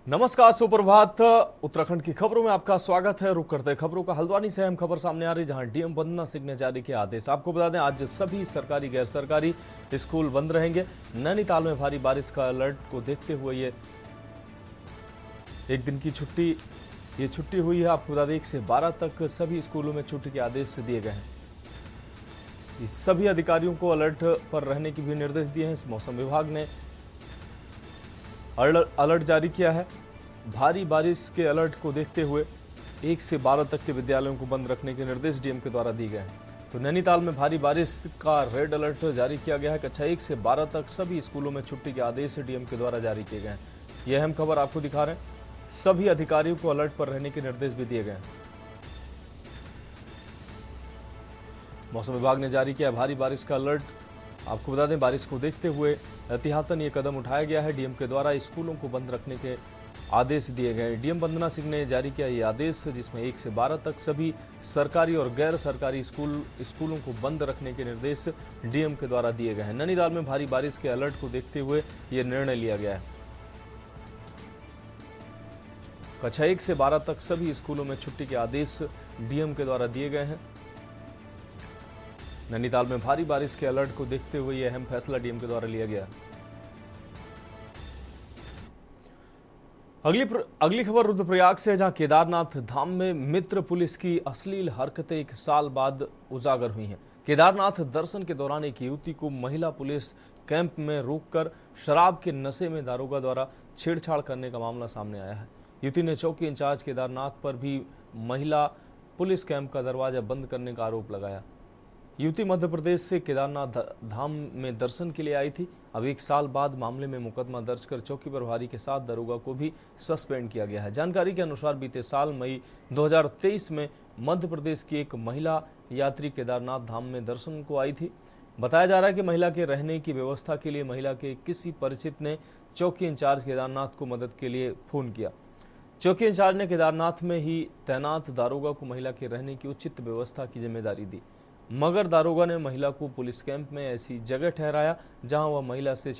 नमस्कार, सुप्रभात। उत्तराखंड की खबरों में आपका स्वागत है। रुक करते हैं खबरों का। हल्द्वानी से अहम खबर सामने आ रही, जहां डीएम वंदना सिंह ने जारी किया आदेश। आपको बता दें, आज सभी सरकारी गैर सरकारी स्कूल बंद रहेंगे। नैनीताल में भारी बारिश का अलर्ट को देखते हुए ये एक दिन की छुट्टी हुई है। आपको बता दें, 1 से 12 तक सभी स्कूलों में छुट्टी के आदेश दिए गए हैं। इस सभी अधिकारियों को अलर्ट पर रहने के भी निर्देश दिए हैं। मौसम विभाग ने अलर्ट जारी किया है। भारी बारिश के अलर्ट को देखते हुए 1 से 12 तक के विद्यालयों को बंद रखने के निर्देश डीएम के द्वारा दिए गए हैं। तो नैनीताल में भारी बारिश का रेड अलर्ट जारी किया गया है। कक्षा 1 से 12 तक सभी स्कूलों में छुट्टी के आदेश डीएम के द्वारा जारी किए गए हैं। यह अहम खबर आपको दिखा रहे हैं। सभी अधिकारियों को अलर्ट पर रहने के निर्देश भी दिए गए हैं। मौसम विभाग ने जारी किया भारी बारिश का अलर्ट। आपको बता दें, बारिश को देखते हुए एहतियातन ये कदम उठाया गया है। डीएम के द्वारा स्कूलों को बंद रखने के आदेश दिए गए। डीएम वंदना सिंह ने जारी किया ये आदेश, जिसमें 1 से 12 तक सभी सरकारी और गैर सरकारी स्कूलों को बंद रखने के निर्देश डीएम के द्वारा दिए गए हैं। नैनीताल में भारी बारिश के अलर्ट को देखते हुए ये निर्णय लिया गया है। कक्षा 1 से 12 तक सभी स्कूलों में छुट्टी के आदेश डीएम के द्वारा दिए गए हैं। नैनीताल में भारी बारिश के अलर्ट को देखते हुए यह अहम फैसला डीएम के द्वारा लिया गया। अगली खबर रुद्रप्रयाग से है, जहां केदारनाथ धाम में मित्र पुलिस की अश्लील हरकतें 1 साल बाद उजागर हुई हैं। केदारनाथ दर्शन के दौरान एक युवती को महिला पुलिस कैंप में रोककर शराब के नशे में दारोगा द्वारा छेड़छाड़ करने का मामला सामने आया है। युवती ने चौकी इंचार्ज केदारनाथ पर भी महिला पुलिस कैंप का दरवाजा बंद करने का आरोप लगाया। युवती मध्य प्रदेश से केदारनाथ धाम में दर्शन के लिए आई थी। अब 1 साल बाद मामले में मुकदमा दर्ज कर चौकी प्रभारी के साथ दरोगा को भी सस्पेंड किया गया है। जानकारी के अनुसार बीते साल मई 2023 में मध्य प्रदेश की एक महिला यात्री केदारनाथ धाम में दर्शन को आई थी। बताया जा रहा है कि महिला के रहने की व्यवस्था के लिए महिला के किसी परिचित ने चौकी इंचार्ज केदारनाथ को मदद के लिए फोन किया। चौकी इंचार्ज ने केदारनाथ में ही तैनात दारोगा को महिला के रहने की उचित व्यवस्था की जिम्मेदारी दी, मगर दारोगा ने महिला को पुलिस कैंप में ऐसी जगह ठहराया जहां वह महिला से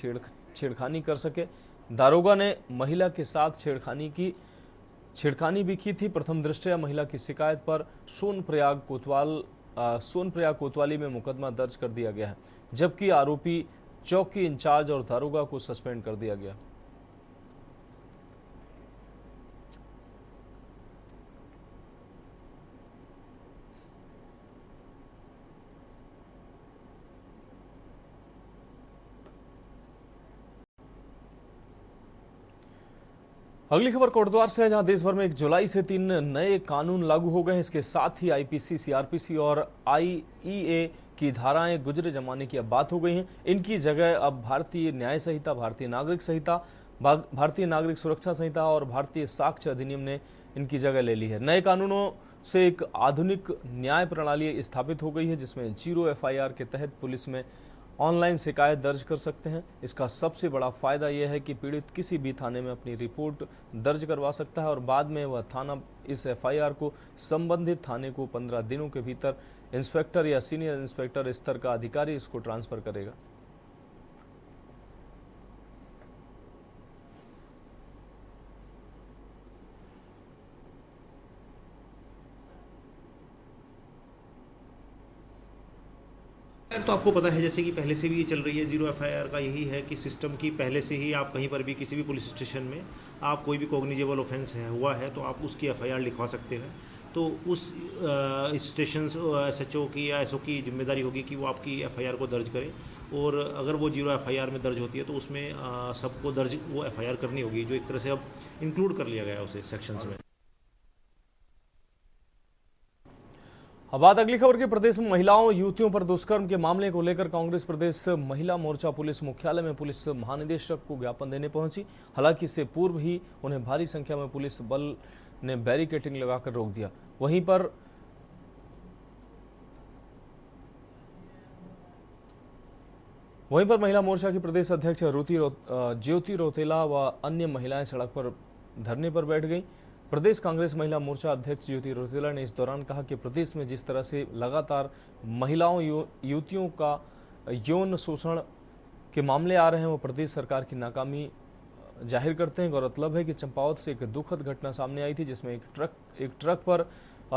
छेड़खानी कर सके। दारोगा ने महिला के साथ छेड़खानी भी की थी। प्रथम दृष्टया महिला की शिकायत पर सोनप्रयाग कोतवाली में मुकदमा दर्ज कर दिया गया है, जबकि आरोपी चौकी इंचार्ज और दारोगा को सस्पेंड कर दिया गया। अगली खबर कोटद्वार से है, जहां देश भर में 1 जुलाई से 3 नए कानून लागू हो गए हैं। इसके साथ ही आईपीसी, सीआरपीसी और आईईए की धाराएं गुजरे जमाने की अब बात हो गई हैं। इनकी जगह अब भारतीय न्याय संहिता, भारतीय नागरिक संहिता, भारतीय नागरिक सुरक्षा संहिता और भारतीय साक्ष्य अधिनियम ने इनकी जगह ले ली है। नए कानूनों से एक आधुनिक न्याय प्रणाली स्थापित हो गई है, जिसमें 0 एफआईआर के तहत पुलिस में ऑनलाइन शिकायत दर्ज कर सकते हैं। इसका सबसे बड़ा फायदा यह है कि पीड़ित किसी भी थाने में अपनी रिपोर्ट दर्ज करवा सकता है और बाद में वह थाना इस एफआईआर को संबंधित थाने को 15 दिनों के भीतर इंस्पेक्टर या सीनियर इंस्पेक्टर स्तर का अधिकारी इसको ट्रांसफर करेगा। तो आपको पता है जैसे कि पहले से भी ये चल रही है 0 एफआईआर का, यही है कि सिस्टम की पहले से ही आप कहीं पर भी किसी भी पुलिस स्टेशन में आप कोई भी कॉग्निजेबल ऑफेंस हुआ है तो आप उसकी एफआईआर लिखवा सकते हैं। तो उस स्टेशन एसएचओ की या एसओ की जिम्मेदारी होगी कि वो आपकी एफआईआर को दर्ज करे, और अगर वो 0 एफआईआर में दर्ज होती है तो उसमें सबको दर्ज वो एफआईआर करनी होगी, जो एक तरह से अब इंक्लूड कर लिया गया है उसे सेक्शंस में। अब बात अगली खबर की। प्रदेश में महिलाओं युवतियों पर दुष्कर्म के मामले को लेकर कांग्रेस प्रदेश महिला मोर्चा पुलिस मुख्यालय में पुलिस महानिदेशक को ज्ञापन देने पहुंची। हालांकि इससे पूर्व ही उन्हें भारी संख्या में पुलिस बल ने बैरिकेडिंग लगाकर रोक दिया। वहीं पर महिला मोर्चा की प्रदेश अध्यक्ष ज्योति रौतेला व अन्य महिलाएं सड़क पर धरने पर बैठ गई। प्रदेश कांग्रेस महिला मोर्चा अध्यक्ष ज्योति रौतेला ने इस दौरान कहा कि प्रदेश में जिस तरह से लगातार महिलाओं युवतियों का यौन शोषण के मामले आ रहे हैं, वो प्रदेश सरकार की नाकामी जाहिर करते हैं। गौरतलब है कि चंपावत से एक दुखद घटना सामने आई थी, जिसमें एक ट्रक पर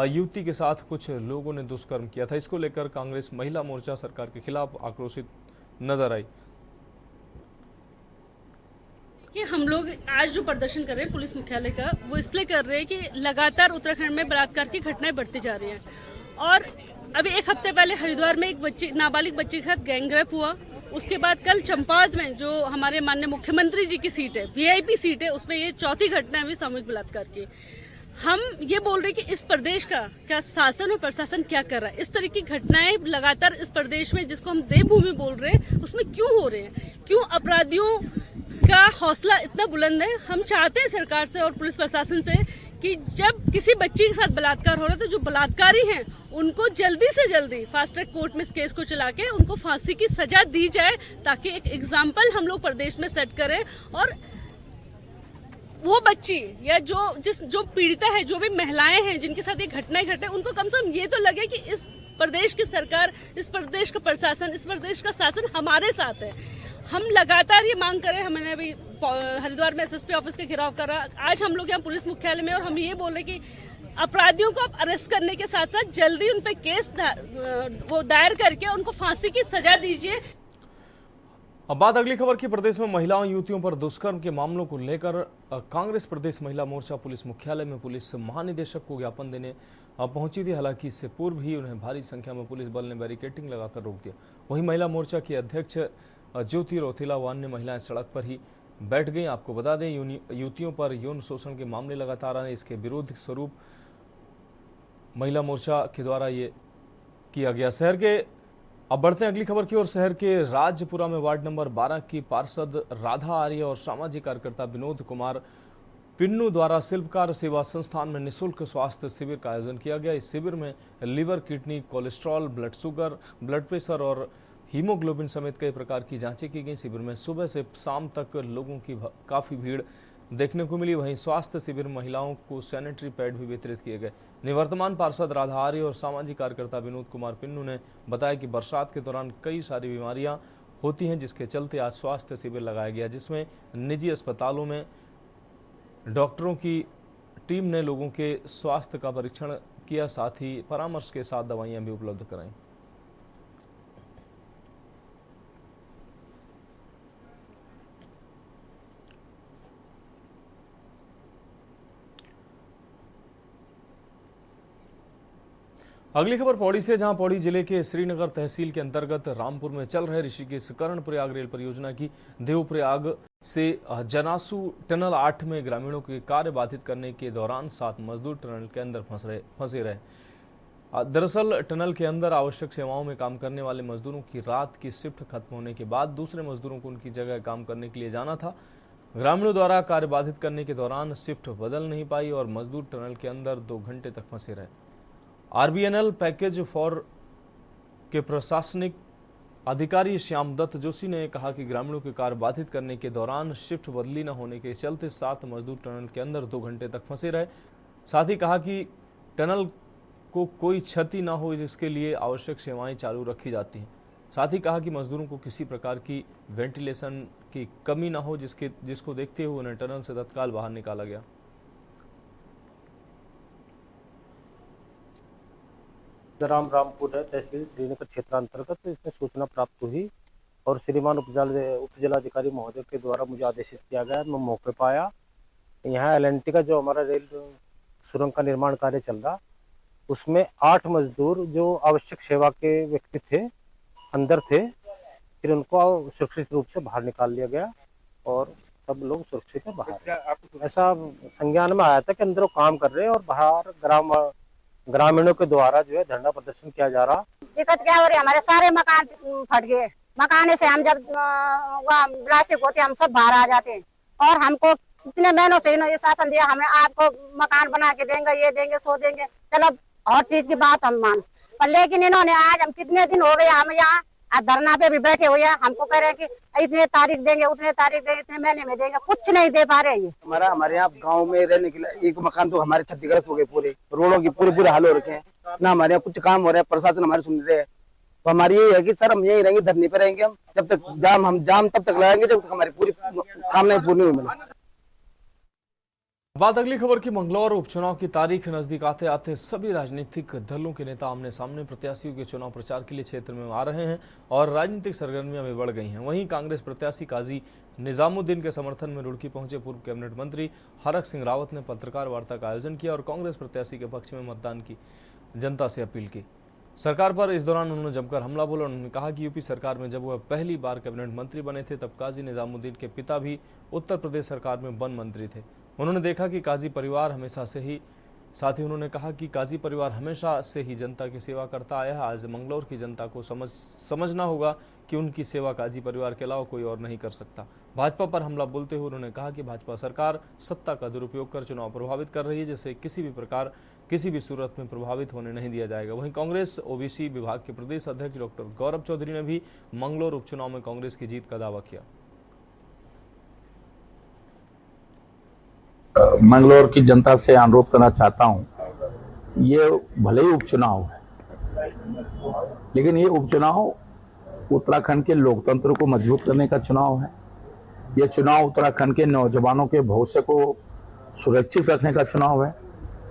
युवती के साथ कुछ लोगों ने दुष्कर्म किया था। इसको लेकर कांग्रेस महिला मोर्चा सरकार के खिलाफ आक्रोशित नजर आई। कि हम लोग आज जो प्रदर्शन कर रहे हैं पुलिस मुख्यालय का, वो इसलिए कर रहे हैं कि लगातार उत्तराखंड में बलात्कार की घटनाएं बढ़ती जा रही हैं। और अभी एक हफ्ते पहले हरिद्वार में एक नाबालिग बच्ची के साथ गैंगरेप हुआ। उसके बाद कल चंपावत में जो हमारे माननीय मुख्यमंत्री जी की सीट है, वीआईपी सीट है, उसमें ये चौथी घटना है सामूहिक बलात्कार की। हम ये बोल रहे हैं कि इस प्रदेश का क्या शासन और प्रशासन क्या कर रहा है। इस तरह की घटनाएं लगातार इस प्रदेश में, जिसको हम देवभूमि बोल रहे हैं, उसमें क्यों हो रहे हैं? क्यों अपराधियों का हौसला इतना बुलंद है? हम चाहते हैं सरकार से और पुलिस प्रशासन से कि जब किसी बच्ची के साथ बलात्कार हो रहा है तो जो बलात्कारी हैं उनको जल्दी से जल्दी फास्ट ट्रैक कोर्ट में इस केस को चला के उनको फांसी की सजा दी जाए, ताकि एक एग्जाम्पल हम लोग प्रदेश में सेट करें। और वो बच्ची या जो पीड़िता है, जो भी महिलाएं हैं जिनके साथ ये घटनाएं घटे, उनको कम से कम ये तो लगे कि इस प्रदेश की सरकार, इस प्रदेश का प्रशासन, इस प्रदेश का शासन हमारे साथ है। हम लगातार ये मांग करें। हमने अभी हरिद्वार में एसएसपी ऑफिस का घेराव करा, आज हम लोग यहाँ पुलिस मुख्यालय में, और हम ये बोल रहे कि अपराधियों को आप अरेस्ट करने के साथ साथ जल्दी उन पे केस वो दायर करके उनको फांसी की सजा दीजिए। अब बात अगली खबर की। प्रदेश में महिलाओं युवतियों पर दुष्कर्म के मामलों को लेकर कांग्रेस प्रदेश महिला मोर्चा पुलिस मुख्यालय में पुलिस महानिदेशक को ज्ञापन देने पहुंची थी। हालांकि इससे पूर्व ही उन्हें भारी संख्या में पुलिस बल ने बैरिकेडिंग लगाकर रोक दिया। वहीं महिला मोर्चा की अध्यक्ष ज्योति रौतेला व अन्य महिलाएं सड़क पर ही बैठ गई। आपको बता दें, युवतियों पर यौन शोषण के मामले लगातार आने, इसके विरोध स्वरूप महिला मोर्चा के द्वारा ये किया गया। शहर के अब बढ़ते हैं अगली खबर की ओर। शहर के राजपुरा में वार्ड नंबर 12 की पार्षद राधा आर्य और सामाजिक कार्यकर्ता विनोद कुमार पिन्नू द्वारा शिल्पकार सेवा संस्थान में निःशुल्क स्वास्थ्य शिविर का आयोजन किया गया। इस शिविर में liver, kidney, cholesterol, blood sugar, blood pressure और हीमोग्लोबिन समेत कई प्रकार की जांचें की गई। शिविर में सुबह से शाम तक लोगों की काफी भीड़ देखने को मिली। वहीं स्वास्थ्य शिविर में महिलाओं को सैनिटरी पैड भी वितरित किए गए। निवर्तमान पार्षद राधा आर्य और सामाजिक कार्यकर्ता विनोद कुमार पिन्नू ने बताया कि बरसात के दौरान कई सारी बीमारियां होती हैं, जिसके चलते आज स्वास्थ्य शिविर लगाया गया, जिसमें निजी अस्पतालों में डॉक्टरों की टीम ने लोगों के स्वास्थ्य का परीक्षण किया, साथ ही परामर्श के साथ दवाइयां भी उपलब्ध कराई। अगली खबर पौड़ी से, जहां पौड़ी जिले के श्रीनगर तहसील के अंतर्गत रामपुर में चल रहे ऋषिकेश कर्णप्रयाग रेल परियोजना की देवप्रयाग से जनासू टनल 8 में ग्रामीणों के कार्य बाधित करने के दौरान 7 मजदूर टनल के अंदर फंसे रहे। दरअसल टनल के अंदर आवश्यक सेवाओं में काम करने वाले मजदूरों की रात की शिफ्ट खत्म होने के बाद दूसरे मजदूरों को उनकी जगह काम करने के लिए जाना था। ग्रामीणों द्वारा कार्य बाधित करने के दौरान शिफ्ट बदल नहीं पाई और मजदूर टनल के अंदर 2 घंटे तक फंसे रहे। आरबीएनएल पैकेज फॉर के प्रशासनिक अधिकारी श्याम दत्त जोशी ने कहा कि ग्रामीणों के कार्य बाधित करने के दौरान शिफ्ट बदली न होने के चलते 7 मजदूर टनल के अंदर 2 घंटे तक फंसे रहे। साथ ही कहा कि टनल को कोई क्षति न हो, जिसके लिए आवश्यक सेवाएं चालू रखी जाती हैं। साथ ही कहा कि मजदूरों को किसी प्रकार की वेंटिलेशन की कमी न हो, जिसको देखते हुए उन्हें टनल से तत्काल बाहर निकाला गया। रामपुर है, तहसील श्रीनगर क्षेत्र अंतर्गत इसमें सूचना प्राप्त हुई और श्रीमान उपजिलाधिकारी महोदय के द्वारा मुझे आदेशित किया गया। मैं मौके पर आया। यहाँ एलएनटी का जो हमारा रेल सुरंग का निर्माण कार्य चल रहा, उसमें 8 मजदूर जो आवश्यक सेवा के व्यक्ति थे अंदर थे, फिर उनको सुरक्षित रूप से बाहर निकाल लिया गया और सब लोग सुरक्षित है बाहर। ऐसा संज्ञान में आया था कि अंदर वो काम कर रहे हैं और बाहर ग्रामीणों के द्वारा जो है धरना प्रदर्शन किया जा रहा। दिक्कत क्या हो रही है, हमारे सारे मकान फट गए। मकान से हम जब प्लास्टिक होते हम सब बाहर आ जाते हैं और हमको इतने महीनों से ये शासन दिया, हमें आपको मकान बना के देंगे, ये देंगे, सो देंगे, चलो हर चीज की बात हम मान, पर लेकिन इन्होंने आज हम कितने दिन हो गए हम यहाँ धरना पे भी बैठे हुए हैं, हमको कह रहे हैं कि इतने तारीख देंगे, उतने तारीख देंगे, इतने महीने में देंगे, कुछ नहीं दे पा रहे। हमारे यहाँ गांव में रहने के लिए एक मकान तो हमारे क्षतिग्रस्त हो गए, पूरे रोडों की पूरे हाल हो रखे हैं ना। हमारे यहाँ कुछ काम हो रहा है, प्रशासन हमारे सुन रहे हैं। तो हमारी यही है कि सर हम यही रहेंगे, धरने पे रहेंगे, हम जब तक जाम तब तक लगाएंगे जब तक हमारी पूरी कामनाएं पूरी नहीं मिले। बात अगली खबर की। मंगलौर उपचुनाव की तारीख नजदीक आते आते सभी राजनीतिक दलों के नेता आमने सामने प्रत्याशियों के चुनाव प्रचार के लिए क्षेत्र में आ रहे हैं और राजनीतिक सरगर्मियां भी बढ़ गई हैं। वहीं कांग्रेस प्रत्याशी काजी निजामुद्दीन के समर्थन में रुड़की पहुंचे पूर्व कैबिनेट मंत्री हरक सिंह रावत ने पत्रकार वार्ता का आयोजन किया और कांग्रेस प्रत्याशी के पक्ष में मतदान की जनता से अपील की। सरकार पर इस दौरान उन्होंने जमकर हमला बोला। उन्होंने कहा कि यूपी सरकार में जब वह पहली बार कैबिनेट मंत्री बने थे तब काजी निजामुद्दीन के पिता भी उत्तर प्रदेश सरकार में वन मंत्री थे। उन्होंने देखा कि काजी परिवार हमेशा से ही, साथ ही उन्होंने कहा कि काजी परिवार हमेशा से ही जनता की सेवा करता आया है। आज मंगलौर की जनता को समझना होगा कि उनकी सेवा काजी परिवार के अलावा कोई और नहीं कर सकता। भाजपा पर हमला बोलते हुए उन्होंने कहा कि भाजपा सरकार सत्ता का दुरुपयोग कर चुनाव प्रभावित कर रही है, जिसे किसी भी प्रकार किसी भी सूरत में प्रभावित होने नहीं दिया जाएगा। वहीं कांग्रेस ओबीसी विभाग के प्रदेश अध्यक्ष डॉक्टर गौरव चौधरी ने भी मंगलौर उपचुनाव में कांग्रेस की जीत का दावा किया। मंगलौर की जनता से अनुरोध करना चाहता हूं, ये भले ही उपचुनाव है, लेकिन ये उपचुनाव उत्तराखंड के लोकतंत्र को मजबूत करने का चुनाव है। ये चुनाव उत्तराखंड के नौजवानों के भविष्य को सुरक्षित रखने का चुनाव है।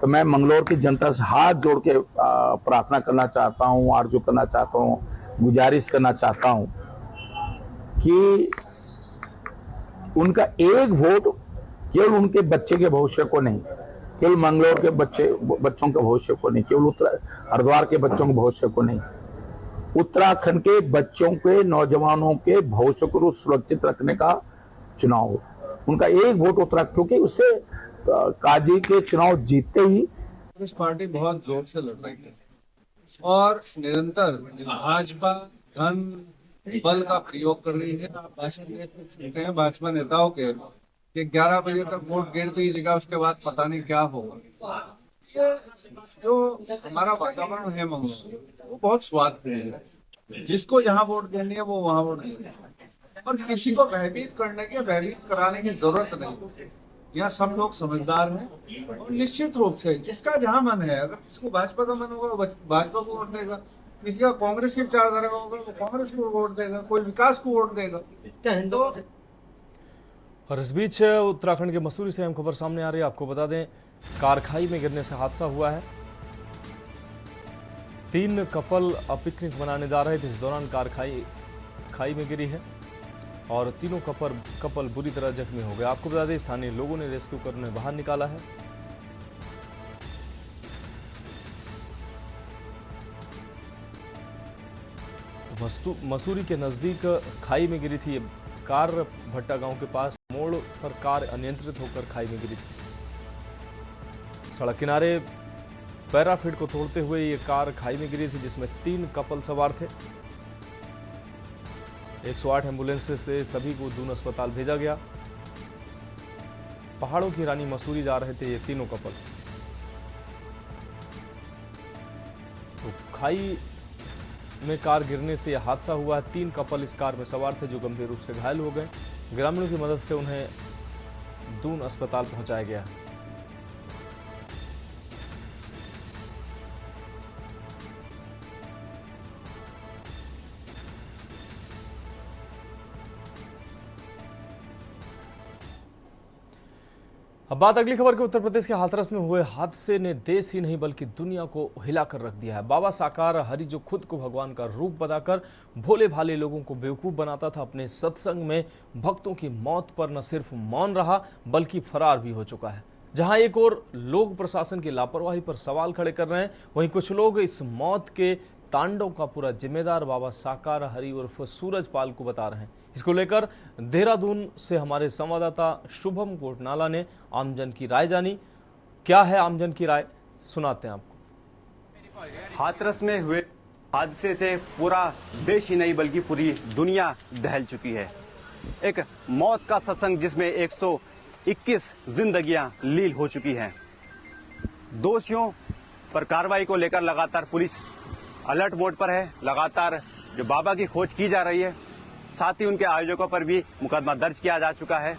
तो मैं मंगलौर की जनता से हाथ जोड़ के प्रार्थना करना चाहता हूं, आरजू करना चाहता हूं, गुजारिश करना चाहता हूं कि उनका एक वोट केवल उनके बच्चे के भविष्य को नहीं, केवल मंगलौर के बच्चों के भविष्य को नहीं, केवल हरिद्वार के बच्चों के भविष्य को नहीं, उत्तराखंड के बच्चों के, नौजवानों के भविष्य को सुरक्षित रखने का चुनाव। उनका एक वोट उत्तराखंड, क्योंकि उससे काजी के चुनाव जीतते ही कांग्रेस पार्टी बहुत जोर से लड़ रही है और निरंतर भाजपा धन बल का प्रयोग कर रही है। आप भाषण सुनते हैं भाजपा नेताओं के कि 11 बजे तक वोट गिर दीजिएगा, उसके बाद पता नहीं क्या होगा। ये जो हमारा वातावरण है मंगलौर, वो बहुत स्वार्थपूर्ण है। जिसको जहाँ वोट देनी है वो वहाँ वोट देनी है और किसी को भयभीत करने की, भयभीत कराने की जरूरत नहीं। यहाँ सब लोग समझदार हैं और निश्चित रूप से जिसका जहाँ मन है, अगर किसी को भाजपा का मन होगा भाजपा को वोट देगा, किसी का कांग्रेस की विचारधारा का होगा वो कांग्रेस को वोट देगा, कोई विकास को वोट देगा। तो और इस बीच उत्तराखंड के मसूरी से अहम खबर सामने आ रही है। आपको बता दें, कार खाई में गिरने से हादसा हुआ है। 3 कपल पिकनिक मनाने जा रहे थे, इस दौरान कार खाई में गिरी है और तीनों कपल बुरी तरह जख्मी हो गए। आपको बता दें, स्थानीय लोगों ने रेस्क्यू कर उन्हें बाहर निकाला है। मसूरी के नजदीक खाई में गिरी थी ये कार। भट्टा गांव के पास मोड़ पर कार अनियंत्रित होकर खाई में गिरी थी। सड़क किनारे पैराफिट को तोड़ते हुए ये कार खाई में गिरी थी, जिसमें 3 कपल सवार थे। 108 एम्बुलेंस से सभी को दून अस्पताल भेजा गया। पहाड़ों की रानी मसूरी जा रहे थे ये तीनों कपल। तो खाई में कार गिरने से यह हादसा हुआ। 3 कपल इस कार में सवार थे जो गंभीर रूप से घायल हो गए। ग्रामीणों की मदद से उन्हें दून अस्पताल पहुंचाया गया। अब बात अगली खबर के। उत्तर प्रदेश के हाथरस में हुए हादसे ने देश ही नहीं बल्कि दुनिया को हिलाकर रख दिया है। बाबा साकार हरि जो खुद को भगवान का रूप बताकर भोले भाले लोगों को बेवकूफ बनाता था, अपने सत्संग में भक्तों की मौत पर न सिर्फ मौन रहा बल्कि फरार भी हो चुका है। जहां एक और लोग प्रशासन की लापरवाही पर सवाल खड़े कर रहे हैं, वहीं कुछ लोग इस मौत के तांडव का पूरा जिम्मेदार बाबा साकार हरि उर्फ सूरजपाल को बता रहे हैं। इसको लेकर देहरादून से हमारे संवाददाता शुभम कोटनाला ने आमजन की राय जानी। क्या है आमजन की राय, सुनाते हैं आपको। हाथरस में हुए हादसे से पूरा देश ही नहीं बल्कि पूरी दुनिया दहल चुकी है। एक मौत का सत्संग जिसमें 121 जिंदगियां लील हो चुकी हैं। दोषियों पर कार्रवाई को लेकर लगातार पुलिस अलर्ट मोड पर है। लगातार जो बाबा की खोज की जा रही है, साथ ही उनके आयोजकों पर भी मुकदमा दर्ज किया जा चुका है।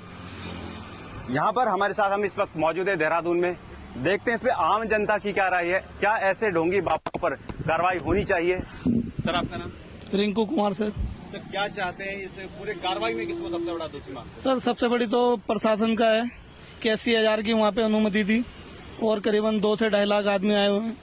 यहाँ पर हमारे साथ हम इस वक्त मौजूद है देहरादून में। देखते हैं इसमें आम जनता की क्या राय है, क्या ऐसे ढोंगी बाबा पर कार्रवाई होनी चाहिए। सर आपका नाम? रिंकू कुमार सर। सर क्या चाहते हैं इस पूरे कार्रवाई में, किसको सबसे बड़ा दोषी मानते हैं? सर सबसे बड़ी तो प्रशासन का है जबकि 80,000 की वहाँ पे अनुमति थी और करीबन 2 से 2.5 लाख आदमी आए हुए हैं।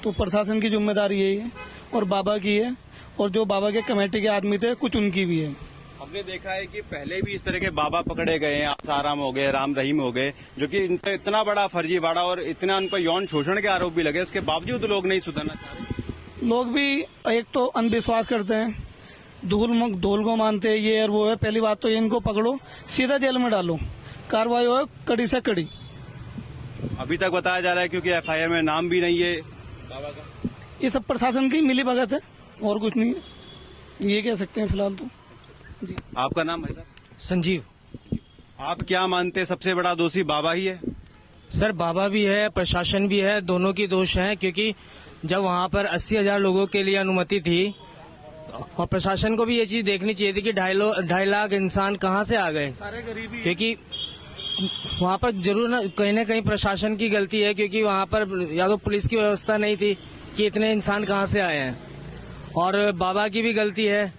तो प्रशासन की जिम्मेदारी यही है और बाबा की है, और जो बाबा के कमेटी के आदमी थे कुछ उनकी भी है। हमने देखा है कि पहले भी इस तरह के बाबा पकड़े गए हैं, आसाराम हो गए, राम रहीम हो गए, जो कि इन पर इतना बड़ा फर्जीवाड़ा और इतना उन पर यौन शोषण के आरोप भी लगे, उसके बावजूद लोग नहीं सुधरना चाह रहे। लोग भी एक तो अंधविश्वास करते हैं, धूल को मानते हैं, ये और वो है। पहली बात तो इनको पकड़ो, सीधा जेल में डालो, कार्रवाई हो कड़ी से कड़ी। अभी तक बताया जा रहा है क्योंकि FIR में नाम भी नहीं है बाबा का। ये सब प्रशासन की मिली भगत है और कुछ नहीं है, ये कह सकते हैं फिलहाल तो। जी। आपका नाम है सर? संजीव। आप क्या मानते हैं सबसे बड़ा दोषी बाबा ही है? सर बाबा भी है, प्रशासन भी है, दोनों की दोष है, क्योंकि जब वहाँ पर 80,000 लोगों के लिए अनुमति थी और प्रशासन को भी ये चीज देखनी चाहिए थी कि 2.5 लाख इंसान कहाँ से आ गए, क्योंकि वहाँ पर जरूर ना कहीं प्रशासन की गलती है, क्योंकि वहाँ पर या तो पुलिस की व्यवस्था नहीं थी कि इतने इंसान कहाँ से आए हैं, और बाबा की भी गलती है,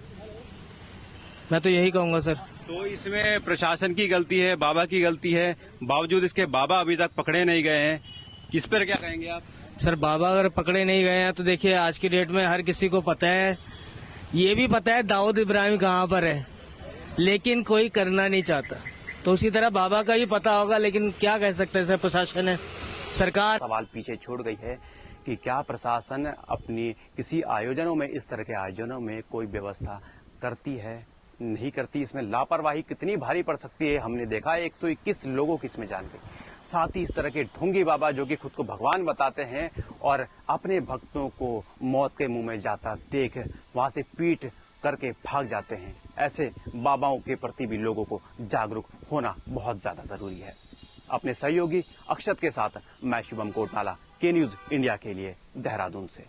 मैं तो यही कहूँगा सर। तो इसमें प्रशासन की गलती है, बाबा की गलती है, बावजूद इसके बाबा अभी तक पकड़े नहीं गए हैं, किस पर क्या कहेंगे आप? सर बाबा अगर पकड़े नहीं गए हैं तो देखिए आज की डेट में हर किसी को पता है, ये भी पता है दाऊद इब्राहिम कहाँ पर है, लेकिन कोई करना नहीं चाहता। तो उसी तरह बाबा का भी पता होगा, लेकिन क्या कह सकते हैं सर, प्रशासन है, सरकार। सवाल पीछे छोड़ गई है कि क्या प्रशासन अपनी किसी आयोजनों में, इस तरह के आयोजनों में कोई व्यवस्था करती है, नहीं करती? इसमें लापरवाही कितनी भारी पड़ सकती है हमने देखा है। 121 लोगों की इसमें जान गई। साथ ही इस तरह के ढोंगी बाबा जो कि खुद को भगवान बताते हैं और अपने भक्तों को मौत के मुंह में जाता देख वहां से पीट करके भाग जाते हैं, ऐसे बाबाओं के प्रति भी लोगों को जागरूक होना बहुत ज्यादा जरूरी है। अपने सहयोगी अक्षत के साथ मैं शुभम कोटनाला, के न्यूज इंडिया के लिए देहरादून से।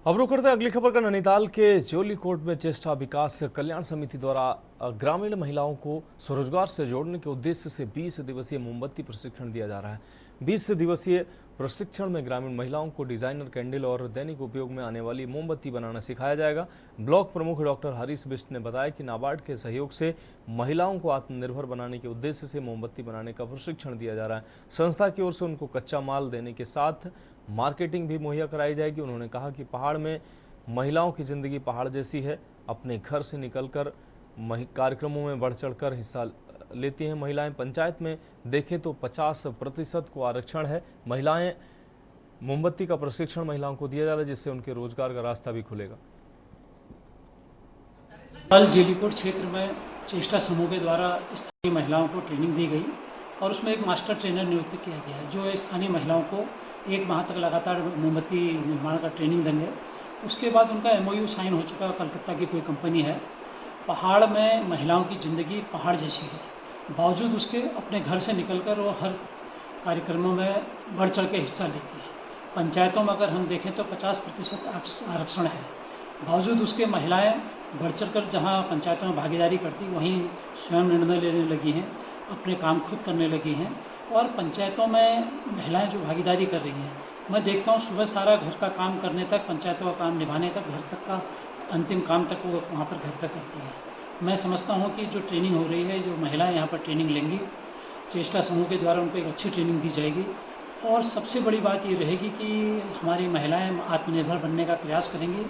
अब रुक करते अगली खबर का। नैनीताल के जोली कोट में चेष्टा विकास कल्याण समिति द्वारा ग्रामीण महिलाओं को स्वरोजगार से जोड़ने के उद्देश्य से 20 दिवसीय मोमबत्ती प्रशिक्षण दिया जा रहा है। 20 दिवसीय प्रशिक्षण में ग्रामीण महिलाओं को डिजाइनर कैंडल और दैनिक उपयोग में आने वाली मोमबत्ती बनाना सिखाया जाएगा। ब्लॉक प्रमुख डॉक्टर हरीश बिष्ट ने बताया कि नाबार्ड के सहयोग से महिलाओं को आत्मनिर्भर बनाने के उद्देश्य से मोमबत्ती बनाने का प्रशिक्षण दिया जा रहा है। संस्था की ओर से उनको कच्चा माल देने के साथ मार्केटिंग भी मुहैया कराई जाएगी। उन्होंने कहा कि पहाड़ में महिलाओं की जिंदगी पहाड़ जैसी है, अपने घर से निकलकर कार्यक्रमों में बढ़ चढ़कर हिस्सा लेती हैं महिलाएं। पंचायत में देखें तो 50% को आरक्षण है। महिलाएं मोमबत्ती का प्रशिक्षण महिलाओं को दिया जा रहा है, जिससे उनके रोजगार का रास्ता भी खुलेगा। कल जेलीकोट क्षेत्र में चेष्टा समूह के द्वारा स्थानीय महिलाओं को ट्रेनिंग दी गई और उसमें एक मास्टर ट्रेनर नियुक्त किया गया है, जो स्थानीय महिलाओं को 1 माह तक लगातार मोमबत्ती निर्माण का ट्रेनिंग देंगे। उसके बाद उनका MOU साइन हो चुका है, कलकत्ता की कोई कंपनी है। पहाड़ में महिलाओं की ज़िंदगी पहाड़ जैसी है, बावजूद उसके अपने घर से निकलकर वो हर कार्यक्रमों में बढ़ चढ़ के हिस्सा लेती है। पंचायतों में अगर हम देखें तो 50% आरक्षण है, बावजूद उसके महिलाएं बढ़ चढ़कर जहां पंचायतों में भागीदारी करती, वहीं स्वयं निर्णय लेने लगी हैं, अपने काम खुद करने लगी हैं। और पंचायतों में महिलाएं जो भागीदारी कर रही हैं, मैं देखता हूँ सुबह सारा घर का काम करने तक, पंचायतों का काम निभाने तक, घर तक का अंतिम काम तक वो वहाँ पर घर पर करती हैं। मैं समझता हूँ कि जो ट्रेनिंग हो रही है, जो महिलाएं यहाँ पर ट्रेनिंग लेंगी, चेष्टा समूह के द्वारा उनको एक अच्छी ट्रेनिंग दी जाएगी। और सबसे बड़ी बात ये रहेगी कि हमारी महिलाएं आत्मनिर्भर बनने का प्रयास करेंगी।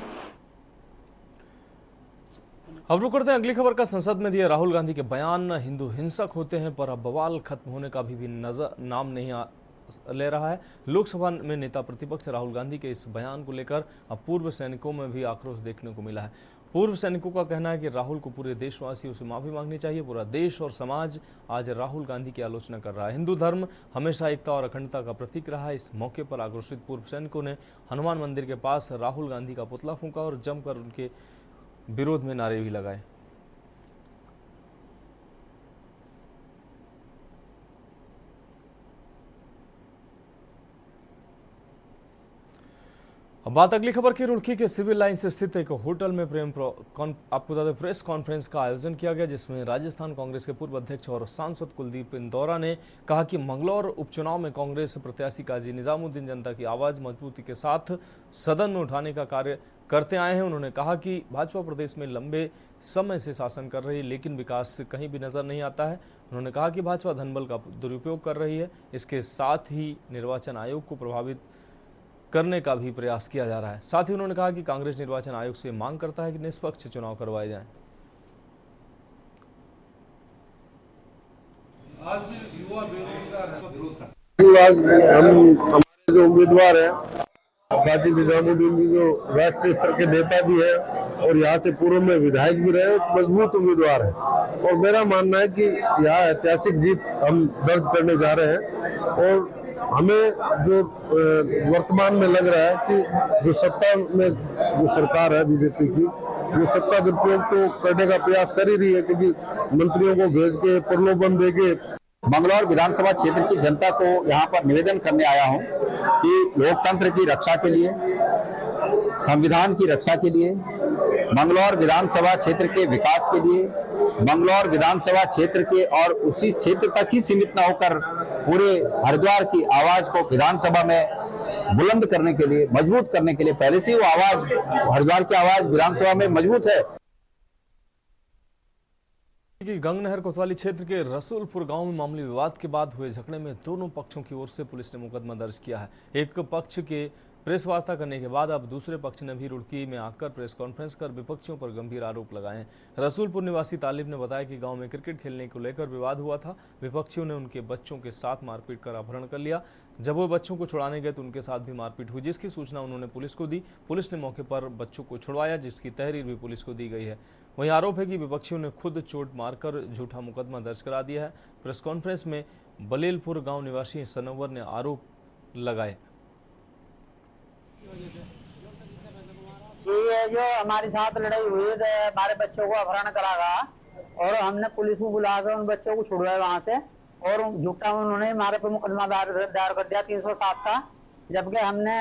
अब रुक करते हैं अगली खबर का। संसद में दिए राहुल गांधी के बयान हिंदू हिंसक होते हैं, पर अब बवाल खत्म होने का भी नाम नहीं ले रहा है। लोकसभा में नेता प्रतिपक्ष राहुल गांधी के इस बयान को लेकर अब पूर्व सैनिकों में भी आक्रोश देखने को मिला है। पूर्व सैनिकों का कहना है कि राहुल को पूरे देशवासियों से माफी मांगनी चाहिए। पूरा देश और समाज आज राहुल गांधी की आलोचना कर रहा है। हिंदू धर्म हमेशा एकता और अखंडता का प्रतीक रहा है। इस मौके पर आक्रोशित पूर्व सैनिकों ने हनुमान मंदिर के पास राहुल गांधी का पुतला फूंका और जमकर उनके विरोध में नारे भी लगाए। अब बात अगली खबर की। रुड़की के सिविल लाइन से स्थित एक होटल में आपको बता दें प्रेस कॉन्फ्रेंस का आयोजन किया गया, जिसमें राजस्थान कांग्रेस के पूर्व अध्यक्ष और सांसद कुलदीप इंदौरा ने कहा कि मंगलौर उपचुनाव में कांग्रेस प्रत्याशी काजी निजामुद्दीन जनता की आवाज मजबूती के साथ सदन में उठाने का कार्य करते आए हैं। उन्होंने कहा कि भाजपा प्रदेश में लंबे समय से शासन कर रही है, लेकिन विकास कहीं भी नजर नहीं आता है। उन्होंने कहा कि भाजपा धनबल का दुरुपयोग कर रही है। इसके साथ ही निर्वाचन आयोग को प्रभावित करने का भी प्रयास किया जा रहा है। साथ ही उन्होंने कहा कि कांग्रेस निर्वाचन आयोग से मांग करता है कि निष्पक्ष चुनाव करवाए जाएं। आज भी युवा बेरोजगार है। हमारे जो उम्मीदवार है काजी निजामुद्दीन जी, जो राष्ट्रीय स्तर के नेता भी है और यहाँ से पूर्व में विधायक भी रहे, मजबूत उम्मीदवार है। और मेरा मानना है कि यहाँ ऐतिहासिक जीत हम दर्ज करने जा रहे हैं। और हमें जो वर्तमान में लग रहा है कि जो सत्ता में जो सरकार है बीजेपी की, वो सत्ता दुरुपयोग तो करने का प्रयास कर ही रही है, क्योंकि मंत्रियों को भेज के प्रलोभन देके। मंगलौर विधानसभा क्षेत्र की जनता को यहाँ पर निवेदन करने आया हूँ कि लोकतंत्र की रक्षा के लिए, संविधान की रक्षा के लिए, मंगलौर विधानसभा क्षेत्र के विकास के लिए, मंगलौर विधानसभा क्षेत्र के और उसी क्षेत्र तक ही सीमित न होकर पूरे हरिद्वार की आवाज को विधानसभा में बुलंद करने के लिए, मजबूत करने के लिए, पहले से वो आवाज, हरिद्वार की आवाज विधानसभा में मजबूत है। कि गंगनहर कोतवाली क्षेत्र के रसूलपुर गांव में मामूली विवाद के बाद हुए झगड़े में दोनों पक्षों की ओर से पुलिस ने मुकदमा दर्ज किया है। एक पक्ष के प्रेस वार्ता करने के बाद अब दूसरे पक्ष ने भी रुड़की में आकर प्रेस कॉन्फ्रेंस कर विपक्षियों पर गंभीर आरोप लगाए हैं। रसूलपुर निवासी तालिब ने बताया कि गांव में क्रिकेट खेलने को लेकर विवाद हुआ था। विपक्षियों ने उनके बच्चों के साथ मारपीट कर अपहरण कर लिया। जब वो बच्चों को छुड़ाने गए तो उनके साथ भी मारपीट हुई, जिसकी सूचना उन्होंने पुलिस को दी। पुलिस ने मौके पर बच्चों को छुड़वाया, जिसकी तहरीर भी पुलिस को दी गई है। वहीं आरोप है कि विपक्षियों ने खुद चोट मारकर झूठा मुकदमा दर्ज करा दिया है। प्रेस कॉन्फ्रेंस में बलेलपुर गांव निवासी सनवर ने आरोप लगाए। ये जो हमारे साथ लड़ाई हुई है, हमारे बच्चों को अपहरण करा गया और हमने पुलिस को बुलाकर उन बच्चों को छुड़वाया वहां से, और झूठा उन्होंने हमारे पर मुकदमा दायर कर दिया 307 का, जबकि हमने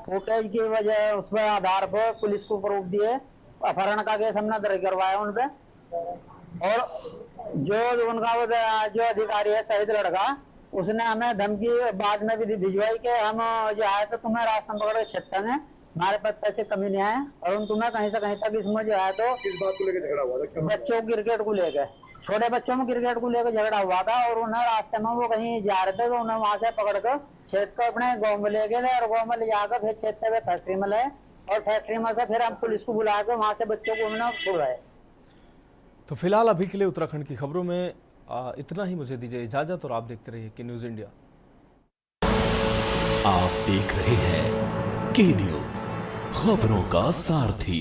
फुटेज की वजह उस पर आधार पर पुलिस को प्रूफ दिए। अपहरण का केस हमने दर्ज करवाया उन पे। और जो उनका जो अधिकारी है शहीद लड़का, उसने हमें धमकी बाद में भी भिजवाई कि हम जो आए तो तुम्हें रास्ता पकड़ के छेटेंगे, हमारे पास पैसे कमी नहीं आए और हम तुम्हें कहीं से कहीं तक इसमें जो है तो किस बात को लेकर झगड़ा हुआ था? बच्चों क्रिकेट को लेकर, छोटे बच्चों में क्रिकेट को लेकर झगड़ा हुआ था। और उन्हें रास्ते में वो कहीं जा रहे थे तो उन्हें वहां से पकड़ कर छेद को अपने गाँव में ले गए थे और गाँव में ले जाकर फिर छेदते हुए फैक्ट्री में लाए और फैक्ट्री में से फिर हम पुलिस को बुला कर वहां से बच्चों को उन्होंने छुड़वाए। तो फिलहाल अभी के लिए उत्तराखंड की खबरों में इतना ही। मुझे दीजिए इजाजत और आप देखते रहिए के न्यूज इंडिया। आप देख रहे हैं के न्यूज, खबरों का सारथी।